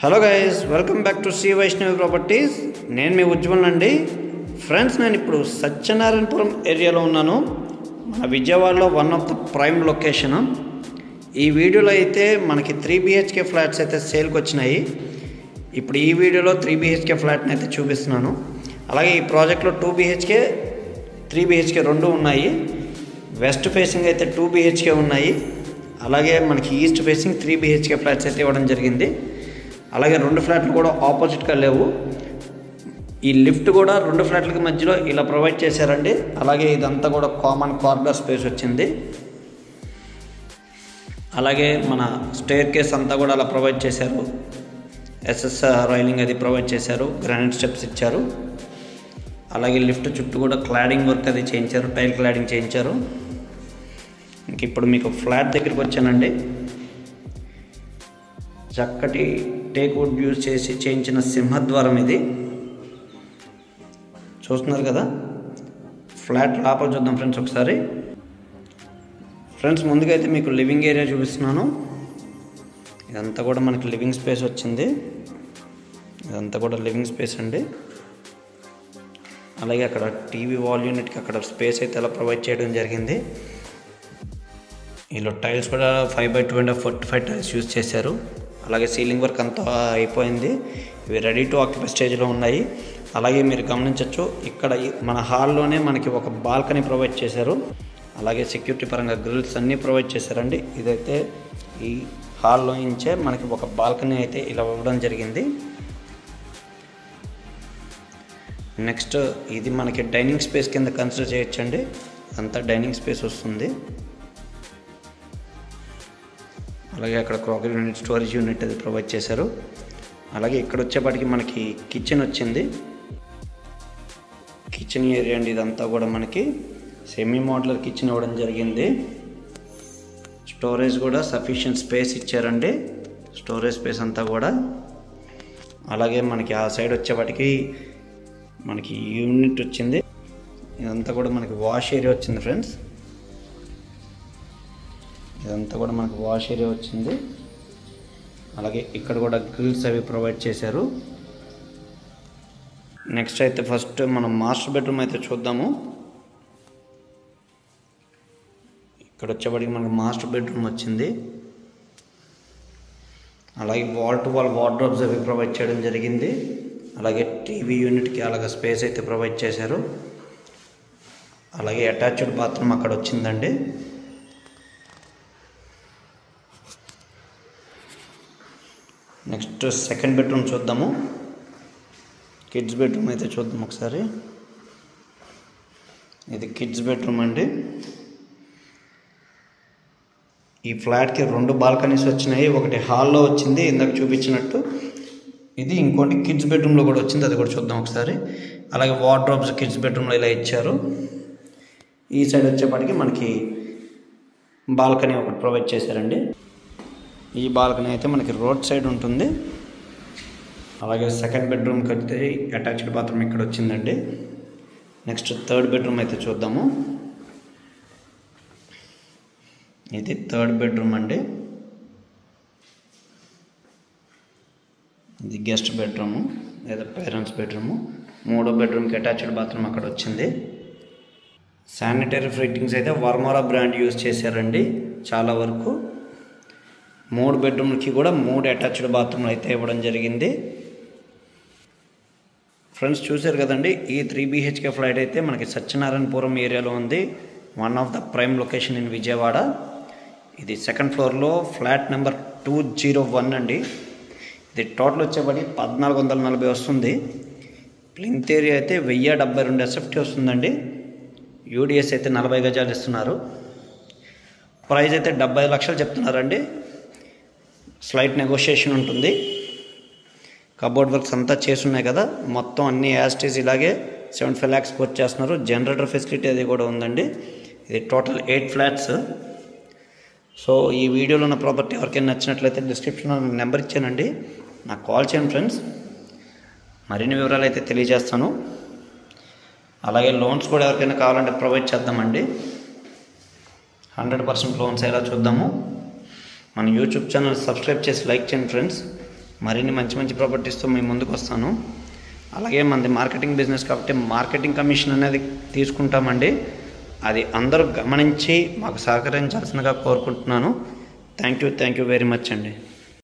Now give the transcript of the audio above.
Hello guys, welcome back to Shri Vaishnavi properties. నేను మీ ఉజ్వల్ అండి. ఫ్రెండ్స్, నేను ఇప్పుడు సత్యనారాయణపురం ఏరియాలో ఉన్నాను. మన విజయవాడలో one of the prime location. ఈ వీడియోలో అయితే మనకి 3 BHK ఫ్లాట్స్ అయితే సేల్కి వచ్చినాయి. ఇప్పుడు ఈ వీడియోలో 3 BHK ఫ్లాట్ని అయితే చూపిస్తున్నాను. అలాగే ఈ ప్రాజెక్ట్లో 2 BHK 3 BHK రెండు ఉన్నాయి. వెస్ట్ ఫేసింగ్ అయితే 2 BHK ఉన్నాయి. అలాగే మనకి ఈస్ట్ ఫేసింగ్ 3 BHK ఫ్లాట్స్ అయితే ఇవ్వడం జరిగింది. అలాగే 2 ఫ్లాట్లు కూడా ఆపోజిట్గా లేవు. ఈ లిఫ్ట్ కూడా 2 ఫ్లాట్లకి మధ్యలో ఇలా ప్రొవైడ్ చేశారండి. అలాగే ఇదంతా కూడా కామన్ కార్నర్ స్పేస్ వచ్చింది. అలాగే మన స్టేర్ కేస్ అంతా కూడా అలా ప్రొవైడ్ చేశారు. SSR రైలింగ్ అది ప్రొవైడ్ చేశారు. గ్రానైట్ స్టెప్స్ ఇచ్చారు. అలాగే లిఫ్ట్ చుట్టూ కూడా క్లాడింగ్ వర్క్ అది చేయించారు. టైల్ క్లాడింగ్ చేయించారు. ఇంక ఇప్పుడు మీకు ఫ్లాట్ దగ్గరికి వచ్చానండి. చక్కటి టేక్ వుడ్ యూజ్ చేసి చేయించిన సింహద్వారం ఇది చూస్తున్నారు కదా. ఫ్లాట్ లోపల చూద్దాం ఫ్రెండ్స్ ఒకసారి. ఫ్రెండ్స్, ముందుగా అయితే మీకు లివింగ్ ఏరియా చూపిస్తున్నాను. ఇదంతా కూడా మనకి లివింగ్ స్పేస్ వచ్చింది. ఇదంతా కూడా లివింగ్ స్పేస్ అండి. అలాగే అక్కడ టీవీ వాల్ యూనిట్కి అక్కడ స్పేస్ అయితే అలా ప్రొవైడ్ చేయడం జరిగింది. ఇలా టైల్స్ కూడా 5x2.45 టైల్స్ యూజ్ చేశారు. అలాగే సీలింగ్ వర్క్ అంతా అయిపోయింది. ఇవి రెడీ టు ఆక్యుపై స్టేజ్లో ఉన్నాయి. అలాగే మీరు గమనించవచ్చు, ఇక్కడ మన హాల్లోనే మనకి ఒక బాల్కనీ ప్రొవైడ్ చేశారు. అలాగే సెక్యూరిటీ పరంగా గ్రిల్స్ అన్నీ ప్రొవైడ్ చేశారండి. ఇదైతే ఈ హాల్లో నుంచే మనకి ఒక బాల్కనీ అయితే ఇలా ఇవ్వడం జరిగింది. నెక్స్ట్ ఇది మనకి డైనింగ్ స్పేస్ కింద కన్సిడర్ చేయొచ్చండి. అంతా డైనింగ్ స్పేస్ వస్తుంది. అలాగే అక్కడ క్రాకరీ యూనిట్, స్టోరేజ్ యూనిట్ అది ప్రొవైడ్ చేశారు. అలాగే ఇక్కడ వచ్చేపాటికి మనకి కిచెన్ వచ్చింది. కిచెన్ ఏరియా అండి. ఇదంతా కూడా మనకి సెమీ మోడ్యులర్ కిచెన్ ఇవ్వడం జరిగింది. స్టోరేజ్ కూడా సఫిషియెంట్ స్పేస్ ఇచ్చారండి. స్టోరేజ్ స్పేస్ అంతా కూడా. అలాగే మనకి ఆ సైడ్ వచ్చేపాటికి మనకి యూనిట్ వచ్చింది. ఇదంతా కూడా మనకి వాష్ ఏరియా వచ్చింది ఫ్రెండ్స్. ఇదంతా కూడా మనకు వాష్ ఏరియా వచ్చింది. అలాగే ఇక్కడ కూడా గ్రిల్స్ అవి ప్రొవైడ్ చేశారు. నెక్స్ట్ అయితే ఫస్ట్ మనం మాస్టర్ బెడ్రూమ్ అయితే చూద్దాము. ఇక్కడ వచ్చేప్పటికి మనకు మాస్టర్ బెడ్రూమ్ వచ్చింది. అలాగే వాల్ టు వాల్ వార్డ్రోబ్స్ అవి ప్రొవైడ్ చేయడం జరిగింది. అలాగే టీవీ యూనిట్కి అలాగే స్పేస్ అయితే ప్రొవైడ్ చేశారు. అలాగే అటాచ్డ్ బాత్రూమ్ అక్కడ వచ్చిందండి. నెక్స్ట్ సెకండ్ బెడ్రూమ్ చూద్దాము. కిడ్స్ బెడ్రూమ్ అయితే చూద్దాం ఒకసారి. ఇది కిడ్స్ బెడ్రూమ్ అండి. ఈ ఫ్లాట్కి 2 బాల్కనీస్ వచ్చినాయి. ఒకటి హాల్లో వచ్చింది ఇందాక చూపించినట్టు. ఇది ఇంకోటి కిడ్స్ బెడ్రూమ్లో కూడా వచ్చింది. అది కూడా చూద్దాం ఒకసారి. అలాగే వార్డ్రోబ్స్ కిడ్స్ బెడ్రూమ్లో ఇలా ఇచ్చారు. ఈ సైడ్ వచ్చేప్పటికి మనకి బాల్కనీ ఒకటి ప్రొవైడ్ చేశారండి. ఈ బాల్కనీ అయితే మనకి రోడ్ సైడ్ ఉంటుంది. అలాగే సెకండ్ బెడ్రూమ్కి అయితే అటాచ్డ్ బాత్రూమ్ ఇక్కడ వచ్చిందండి. నెక్స్ట్ థర్డ్ బెడ్రూమ్ అయితే చూద్దాము. ఇది థర్డ్ బెడ్రూమ్ అండి. ఇది గెస్ట్ బెడ్రూము లేదా పేరెంట్స్ బెడ్రూము. 3వ బెడ్రూమ్కి అటాచ్డ్ బాత్రూమ్ అక్కడ వచ్చింది. శానిటరీ ఫిట్టింగ్స్ అయితే వర్మోరా బ్రాండ్ యూజ్ చేశారండి చాలా వరకు. 3 బెడ్రూమ్లకి కూడా 3 అటాచ్డ్ బాత్రూమ్లు అయితే ఇవ్వడం జరిగింది. ఫ్రెండ్స్, చూశారు కదండి. ఈ 3 BHK ఫ్లాట్ అయితే మనకి సత్యనారాయణపురం ఏరియాలో ఉంది. One of the prime location in Vijayawada. ఇది సెకండ్ ఫ్లోర్లో ఫ్లాట్ నెంబర్ 201 అండి. ఇది టోటల్ వచ్చేప్పటికి 1440 వస్తుంది. ప్లింత్ ఏరియా అయితే 1072 SFT వస్తుందండి. UDS అయితే 40 గజాలు ఇస్తున్నారు. ప్రైస్ అయితే 70 లక్షలు చెప్తున్నారండి. స్లైట్ నెగోషియేషన్ ఉంటుంది. కబోర్డ్ వర్క్స్ అంతా చేస్తున్నాయి కదా. మొత్తం అన్ని యాస్టీస్ ఇలాగే 75 lakhs కోట్ చేస్తున్నారు. జనరేటర్ ఫెసిలిటీ అది కూడా ఉందండి. ఇది టోటల్ 8 ఫ్లాట్స్. సో ఈ వీడియోలో ఉన్న ప్రాపర్టీ ఎవరికైనా నచ్చినట్లయితే డిస్క్రిప్షన్లో నెంబర్ ఇచ్చానండి. నాకు కాల్ చేయండి ఫ్రెండ్స్. మరిన్ని వివరాలు అయితే తెలియజేస్తాను. అలాగే లోన్స్ కూడా ఎవరికైనా కావాలంటే ప్రొవైడ్ చేద్దామండి. 100% లోన్స్ ఎలా చూద్దాము. మన యూట్యూబ్ ఛానల్ సబ్స్క్రైబ్ చేసి లైక్ చేయండి ఫ్రెండ్స్. మరిన్ని మంచి మంచి ప్రాపర్టీస్తో మేము ముందుకు వస్తాను. అలాగే మనది మార్కెటింగ్ బిజినెస్ కాబట్టి మార్కెటింగ్ కమిషన్ అనేది తీసుకుంటామండి. అది అందరూ గమనించి మాకు సహకరించాల్సిందిగా కోరుకుంటున్నాను. థ్యాంక్ యూ వెరీ మచ్ అండి.